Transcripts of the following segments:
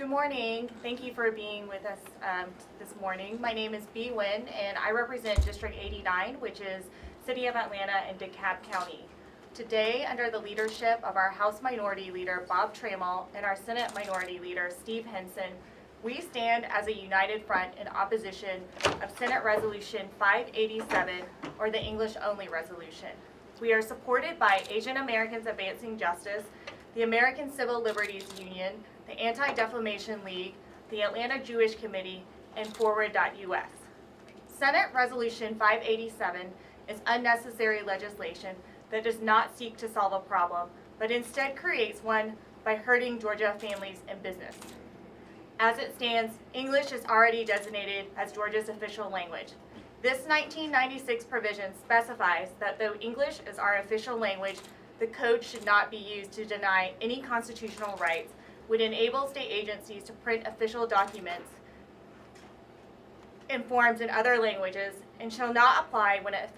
Good morning. Thank you for being with us this morning. My name is Bee Nguyen, and I represent District 89, which is City of Atlanta and DeKalb County. Today, under the leadership of our House Minority Leader, Bob Trammell, and our Senate Minority Leader, Steve Henson, we stand as a united front in opposition of Senate Resolution 587, or the English-only resolution. We are supported by Asian Americans Advancing Justice, the American Civil Liberties Union, the Anti-Defamation League, the Atlanta Jewish Committee, and Forward.us. Senate Resolution 587 is unnecessary legislation that does not seek to solve a problem, but instead creates one by hurting Georgia families and business. As it stands, English is already designated as Georgia's official language. This 1996 provision specifies that though English is our official language, the code should not be used to deny any constitutional rights, would enable state agencies to print official documents in forms in other languages, and shall not apply when it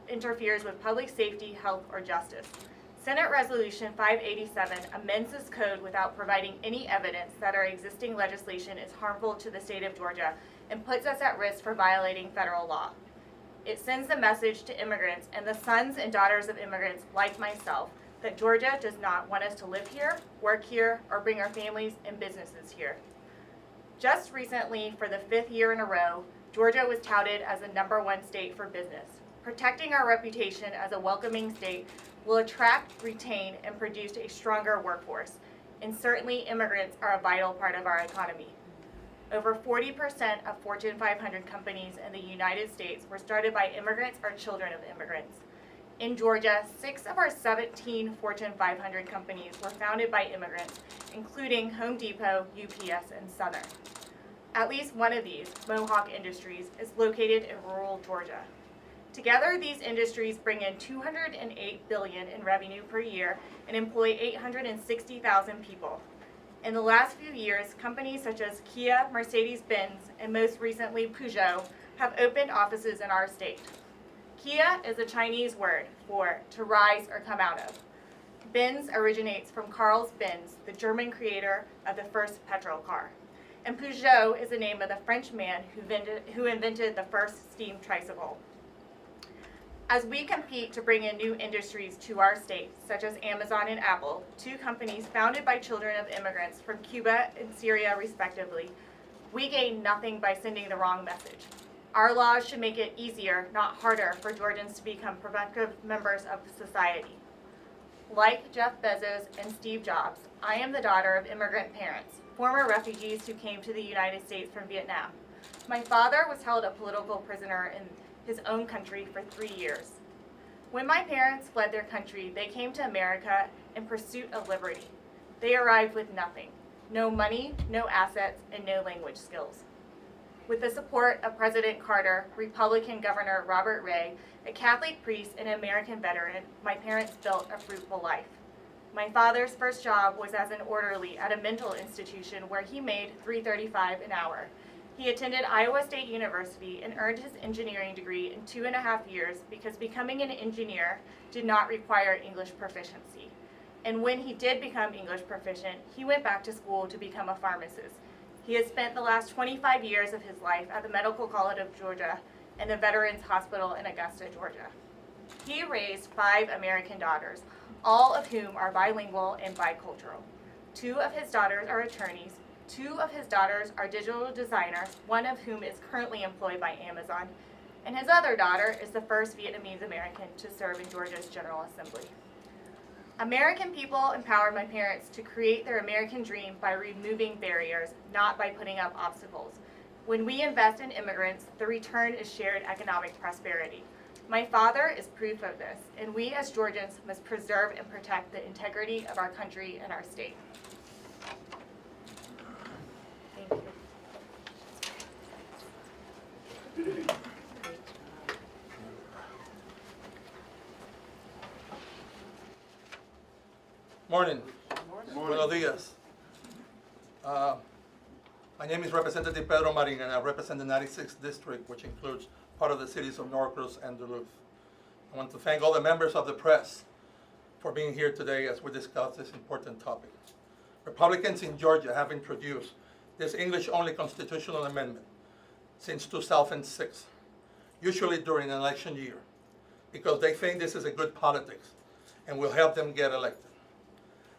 interferes with public safety, health, or justice. Senate Resolution 587 amends this code without providing any evidence that our existing legislation is harmful to the state of Georgia and puts us at risk for violating federal law. It sends the message to immigrants and the sons and daughters of immigrants like myself that Georgia does not want us to live here, work here, or bring our families and businesses here. Just recently, for the 5th year in a row, Georgia was touted as the #1 state for business. Protecting our reputation as a welcoming state will attract, retain, and produce a stronger workforce, and certainly immigrants are a vital part of our economy. Over 40% of Fortune 500 companies in the United States were started by immigrants or children of immigrants. In Georgia, 6 of our 17 Fortune 500 companies were founded by immigrants, including Home Depot, UPS, and Southern. At least one of these, Mohawk Industries, is located in rural Georgia. Together, these industries bring in $208 billion in revenue per year and employ 860,000 people. In the last few years, companies such as Kia, Mercedes-Benz, and most recently Peugeot have opened offices in our state. Kia is a Chinese word for to rise or come out of. Benz originates from Carl Benz, the German creator of the first petrol car. And Peugeot is the name of the French man who invented the first steam tricycle. As we compete to bring in new industries to our state, such as Amazon and Apple, 2 companies founded by children of immigrants from Cuba and Syria respectively, we gain nothing by sending the wrong message. Our laws should make it easier, not harder, for Georgians to become productive members of society. Like Jeff Bezos and Steve Jobs, I am the daughter of immigrant parents, former refugees who came to the United States from Vietnam. My father was held a political prisoner in his own country for 3 years. When my parents fled their country, they came to America in pursuit of liberty. They arrived with nothing, no money, no assets, and no language skills. With the support of President Carter, Republican Governor Robert Ray, a Catholic priest, and an American veteran, my parents built a fruitful life. My father's first job was as an orderly at a mental institution where he made $3.35 an hour. He attended Iowa State University and earned his engineering degree in 2.5 years because becoming an engineer did not require English proficiency. And when he did become English proficient, he went back to school to become a pharmacist. He has spent the last 25 years of his life at the Medical College of Georgia and the Veterans Hospital in Augusta, Georgia. He raised 5 American daughters, all of whom are bilingual and bicultural. 2 of his daughters are attorneys, 2 of his daughters are digital designers, one of whom is currently employed by Amazon, and his other daughter is the first Vietnamese American to serve in Georgia's General Assembly. American people empowered my parents to create their American dream by removing barriers, not by putting up obstacles. When we invest in immigrants, the return is shared economic prosperity. My father is proof of this, and we as Georgians must preserve and protect the integrity of our country and our state. Thank you. Morning. Buenos dias. My name is Representative Pedro Marin, and I represent the 96th District, which includes part of the cities of Norcross and Duluth. I want to thank all the members of the press for being here today as we discuss this important topic. Republicans in Georgia have introduced this English-only constitutional amendment since 2006, usually during an election year, because they think this is a good politics and will help them get elected.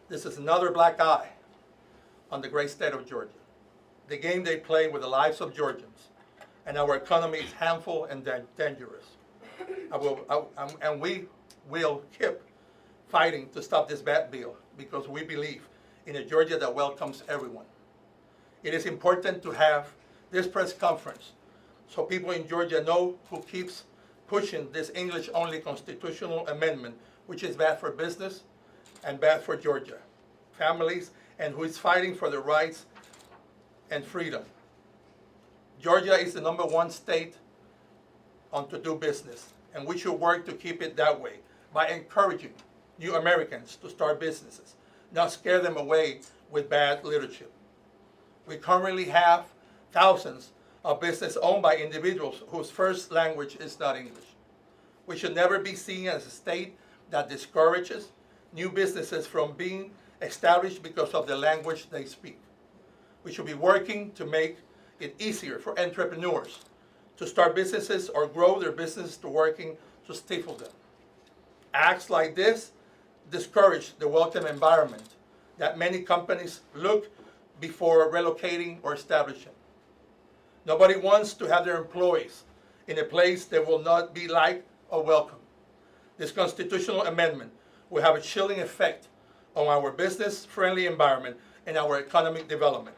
This is another black eye on the great state of Georgia. The game they play with the lives of Georgians and our economy is harmful and dangerous. And we will keep fighting to stop this bad bill because we believe in a Georgia that welcomes everyone. It is important to have this press conference so people in Georgia know who keeps pushing this English-only constitutional amendment, which is bad for business and bad for Georgia families, and who is fighting for the rights and freedom. Georgia is the #1 state on to do business, and we should work to keep it that way by encouraging new Americans to start businesses, not scare them away with bad leadership. We currently have thousands of businesses owned by individuals whose first language is not English. We should never be seen as a state that discourages new businesses from being established because of the language they speak. We should be working to make it easier for entrepreneurs to start businesses or grow their business to working to stifle them. Acts like this discourage the welcome environment that many companies look before relocating or establishing. Nobody wants to have their employees in a place that will not be liked or welcome. This constitutional amendment will have a chilling effect on our business-friendly environment and our economic development.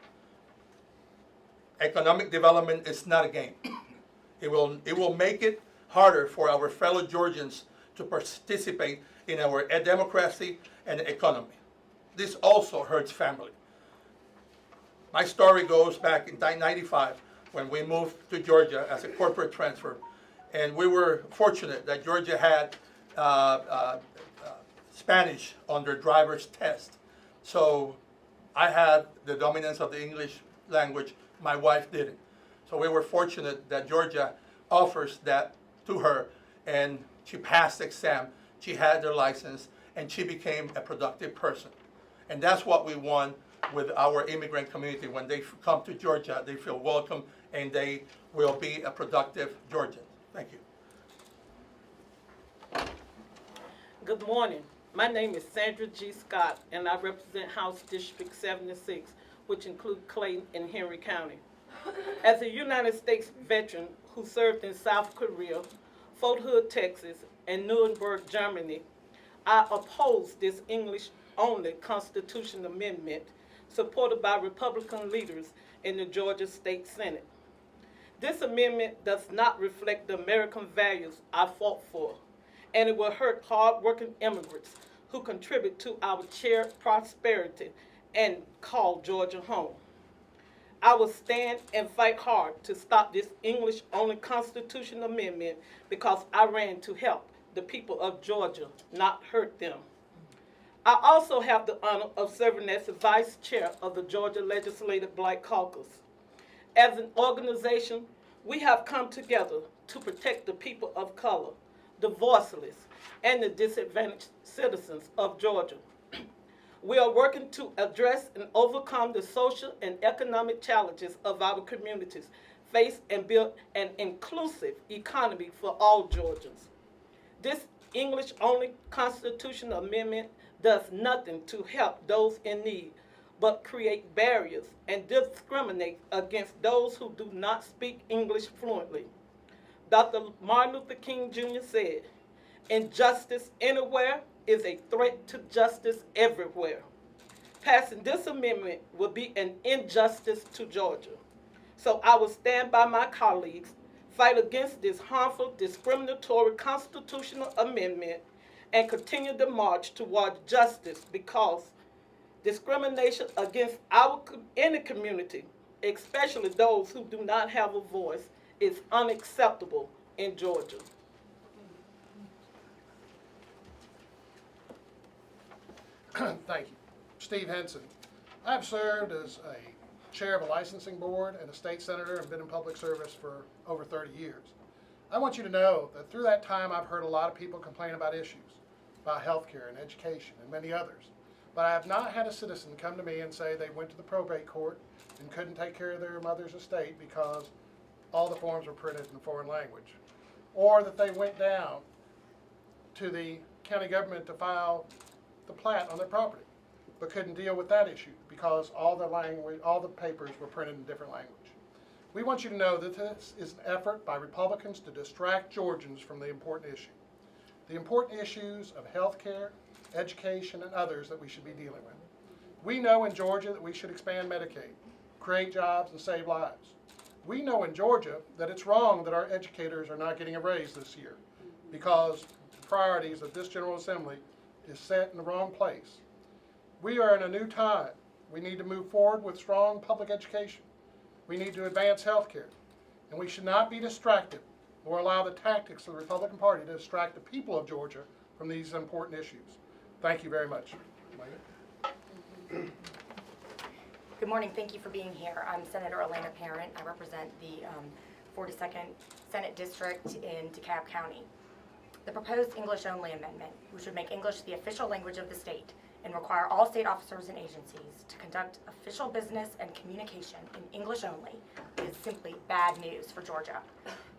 Economic development is not a game. It will make it harder for our fellow Georgians to participate in our democracy and economy. This also hurts family. My story goes back in 1995 when we moved to Georgia as a corporate transfer, and we were fortunate that Georgia had Spanish on their driver's test. So I had the dominance of the English language, my wife didn't. So we were fortunate that Georgia offers that to her, and she passed the exam, she had their license, and she became a productive person. And that's what we want with our immigrant community. When they come to Georgia, they feel welcome and they will be a productive Georgian. Thank you. Good morning. My name is Sandra G Scott, and I represent House District 76, which includes Clayton and Henry County. As a United States veteran who served in South Korea, Fort Hood, Texas, and Nuremberg, Germany, I oppose this English-only constitutional amendment supported by Republican leaders in the Georgia State Senate. This amendment does not reflect the American values I fought for, and it will hurt hard-working immigrants who contribute to our shared prosperity and call Georgia home. I will stand and fight hard to stop this English-only constitutional amendment because I ran to help the people of Georgia, not hurt them. I also have the honor of serving as the Vice Chair of the Georgia Legislative Black Caucus. As an organization, we have come together to protect the people of color, the voiceless, and the disadvantaged citizens of Georgia. We are working to address and overcome the social and economic challenges of our communities, face and build an inclusive economy for all Georgians. This English-only constitutional amendment does nothing to help those in need, but create barriers and discriminate against those who do not speak English fluently. Dr. Martin Luther King Jr. said, "Injustice anywhere is a threat to justice everywhere." Passing this amendment will be an injustice to Georgia. So I will stand by my colleagues, fight against this harmful, discriminatory constitutional amendment, and continue the march towards justice, because discrimination against any community, especially those who do not have a voice, is unacceptable in Georgia. Thank you. Steve Henson. I've served as a chair of a licensing board and a state senator and been in public service for over 30 years. I want you to know that through that time I've heard a lot of people complain about issues, about health care and education and many others. but I have not had a citizen come to me and say they went to the probate court and couldn't take care of their mother's estate because all the forms were printed in foreign language, or that they went down to the county government to file the plat on their property, but couldn't deal with that issue because all the papers were printed in different language. We want you to know that this is an effort by Republicans to distract Georgians from the important issue. The important issues of health care, education, and others that we should be dealing with. We know in Georgia that we should expand Medicaid, create jobs, and save lives. We know in Georgia that it's wrong that our educators are not getting a raise this year because the priorities of this General Assembly is set in the wrong place. We are in a new time. We need to move forward with strong public education. We need to advance health care. And we should not be distracted or allow the tactics of the Republican Party to distract the people of Georgia from these important issues. Thank you very much. Good morning. Thank you for being here. I'm Senator Elena Parent. I represent the 42nd Senate District in DeKalb County. The proposed English-only amendment, which would make English the official language of the state and require all state officers and agencies to conduct official business and communication in English only, is simply bad news for Georgia.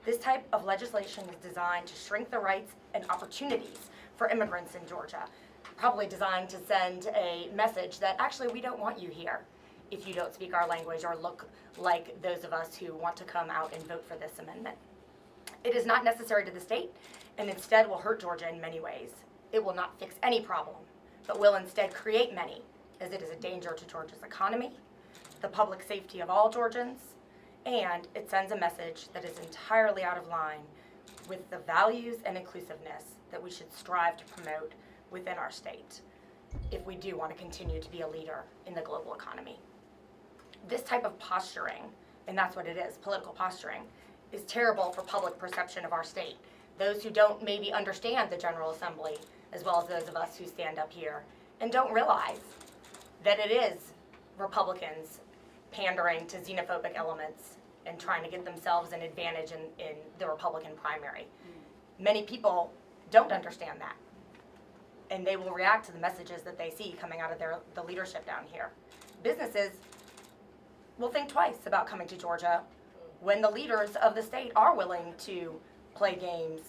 This type of legislation is designed to shrink the rights and opportunities for immigrants in Georgia, probably designed to send a message that actually we don't want you here if you don't speak our language or look like those of us who want to come out and vote for this amendment. It is not necessary to the state and instead will hurt Georgia in many ways. It will not fix any problem, but will instead create many, as it is a danger to Georgia's economy, the public safety of all Georgians, and it sends a message that is entirely out of line with the values and inclusiveness that we should strive to promote within our state if we do want to continue to be a leader in the global economy. This type of posturing, and that's what it is, political posturing, is terrible for public perception of our state. Those who don't maybe understand the General Assembly, as well as those of us who stand up here, and don't realize that it is Republicans pandering to xenophobic elements and trying to get themselves an advantage in the Republican primary. Many people don't understand that, and they will react to the messages that they see coming out of the leadership down here. Businesses will think twice about coming to Georgia when the leaders of the state are willing to play games,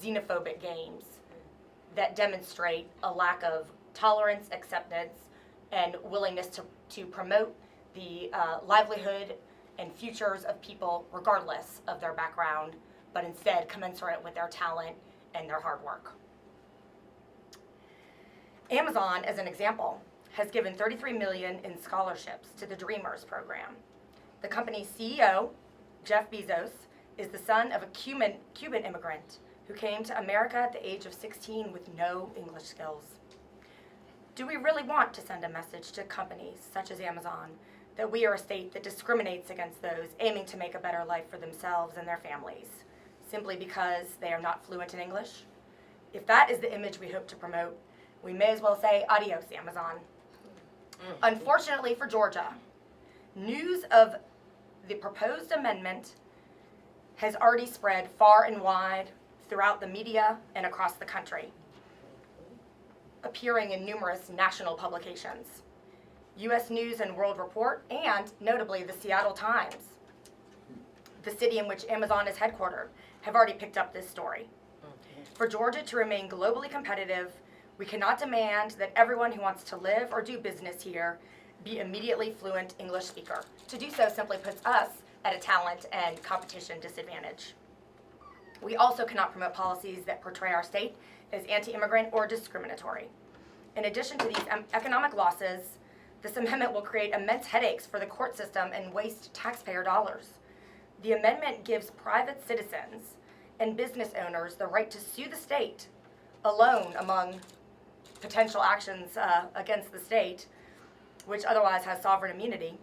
xenophobic games, that demonstrate a lack of tolerance, acceptance, and willingness to promote the livelihood and futures of people regardless of their background, but instead commensurate with their talent and their hard work. Amazon, as an example, has given $33 million in scholarships to the Dreamers program. The company's CEO, Jeff Bezos, is the son of a Cuban immigrant who came to America at the age of 16 with no English skills. Do we really want to send a message to companies such as Amazon that we are a state that discriminates against those aiming to make a better life for themselves and their families, simply because they are not fluent in English? If that is the image we hope to promote, we may as well say adios, Amazon. Unfortunately for Georgia, news of the proposed amendment has already spread far and wide throughout the media and across the country, appearing in numerous national publications. U.S. News and World Report, and notably the Seattle Times, the city in which Amazon is headquartered, have already picked up this story. For Georgia to remain globally competitive, we cannot demand that everyone who wants to live or do business here be immediately fluent English speaker. To do so simply puts us at a talent and competition disadvantage. We also cannot promote policies that portray our state as anti-immigrant or discriminatory. In addition to these economic losses, this amendment will create immense headaches for the court system and waste taxpayer dollars. The amendment gives private citizens and business owners the right to sue the state alone among potential actions against the state, which otherwise has sovereign immunity,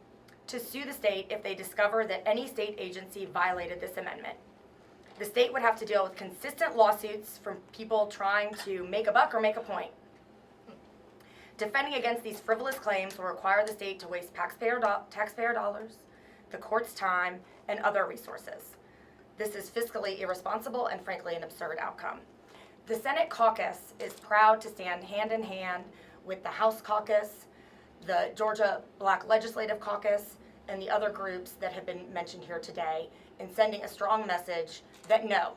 to sue the state if they discover that any state agency violated this amendment. The state would have to deal with consistent lawsuits from people trying to make a buck or make a point. Defending against these frivolous claims will require the state to waste taxpayer dollars, the court's time, and other resources. This is fiscally irresponsible and frankly an absurd outcome. The Senate Caucus is proud to stand hand in hand with the House Caucus, the Georgia Black Legislative Caucus, and the other groups that have been mentioned here today, in sending a strong message that no,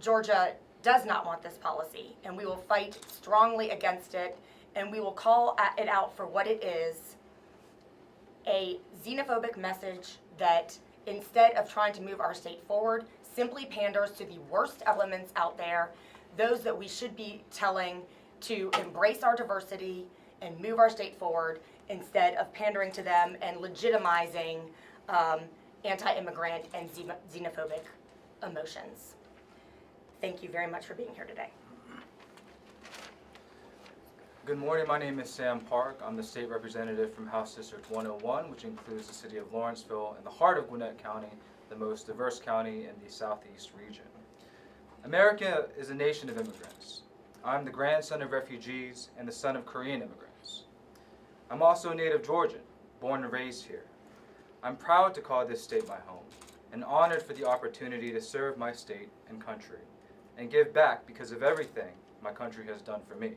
Georgia does not want this policy, and we will fight strongly against it, and we will call it out for what it is, a xenophobic message that, instead of trying to move our state forward, simply panders to the worst elements out there, those that we should be telling to embrace our diversity and move our state forward, instead of pandering to them and legitimizing anti-immigrant and xenophobic emotions. Thank you very much for being here today. Good morning, my name is Sam Park. I'm the state representative from House District 101, which includes the city of Lawrenceville in the heart of Gwinnett County, the most diverse county in the southeast region. America is a nation of immigrants. I'm the grandson of refugees and the son of Korean immigrants. I'm also a native Georgian, born and raised here. I'm proud to call this state my home and honored for the opportunity to serve my state and country and give back because of everything my country has done for me.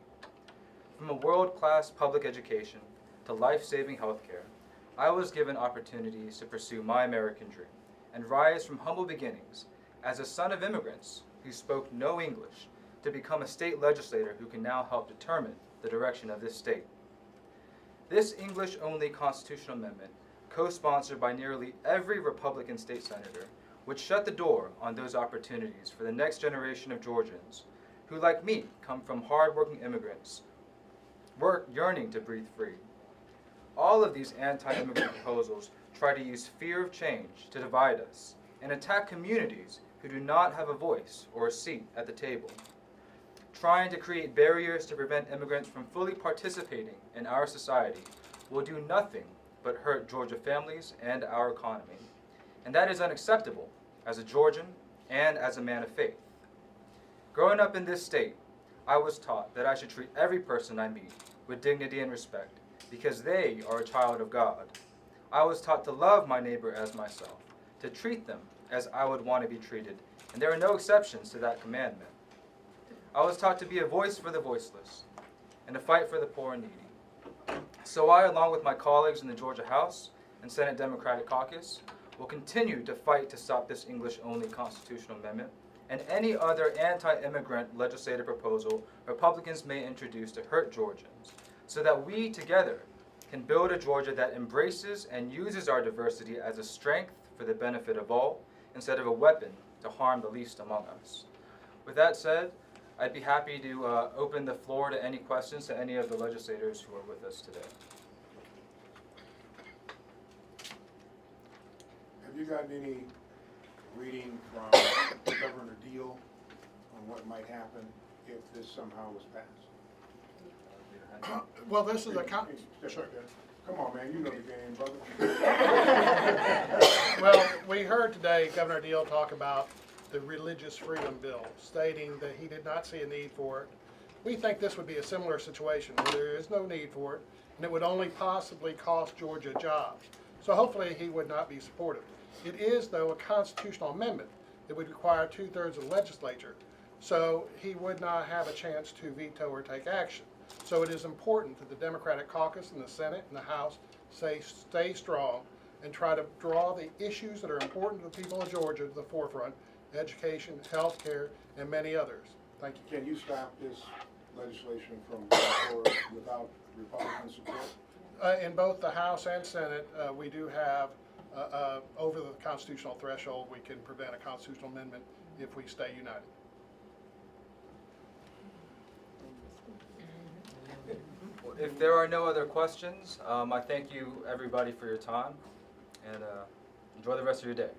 From a world-class public education to life-saving healthcare, I was given opportunities to pursue my American dream and rise from humble beginnings as a son of immigrants who spoke no English to become a state legislator who can now help determine the direction of this state. This English-only constitutional amendment, co-sponsored by nearly every Republican state senator, would shut the door on those opportunities for the next generation of Georgians who, like me, come from hard-working immigrants yearning to breathe free. All of these anti-immigrant proposals try to use fear of change to divide us and attack communities who do not have a voice or a seat at the table. Trying to create barriers to prevent immigrants from fully participating in our society will do nothing but hurt Georgia families and our economy. And that is unacceptable as a Georgian and as a man of faith. Growing up in this state, I was taught that I should treat every person I meet with dignity and respect because they are a child of God. I was taught to love my neighbor as myself, to treat them as I would want to be treated, and there are no exceptions to that commandment. I was taught to be a voice for the voiceless and to fight for the poor and needy. So I, along with my colleagues in the Georgia House and Senate Democratic Caucus, will continue to fight to stop this English-only constitutional amendment and any other anti-immigrant legislative proposal Republicans may introduce to hurt Georgians, so that we together can build a Georgia that embraces and uses our diversity as a strength for the benefit of all, instead of a weapon to harm the least among us. With that said, I'd be happy to open the floor to any questions to any of the legislators who are with us today. Have you gotten any reading from Governor Deal on what might happen if this somehow was passed? Well, this is a Sure. Come on, man, you know the game, brother. Well, we heard today Governor Deal talk about the Religious Freedom Bill, stating that he did not see a need for it. We think this would be a similar situation where there is no need for it, and it would only possibly cost Georgia jobs. So hopefully he would not be supportive. It is, though, a constitutional amendment that would require 2/3 of the legislature, so he would not have a chance to veto or take action. So it is important that the Democratic Caucus and the Senate and the House stay strong and try to draw the issues that are important to the people of Georgia to the forefront: education, health care, and many others. Thank you. Can you stop this legislation from going forward without Republican support? In both the House and Senate, we do have, over the constitutional threshold, we can prevent a constitutional amendment if we stay united. If there are no other questions, I thank you everybody for your time and enjoy the rest of your day.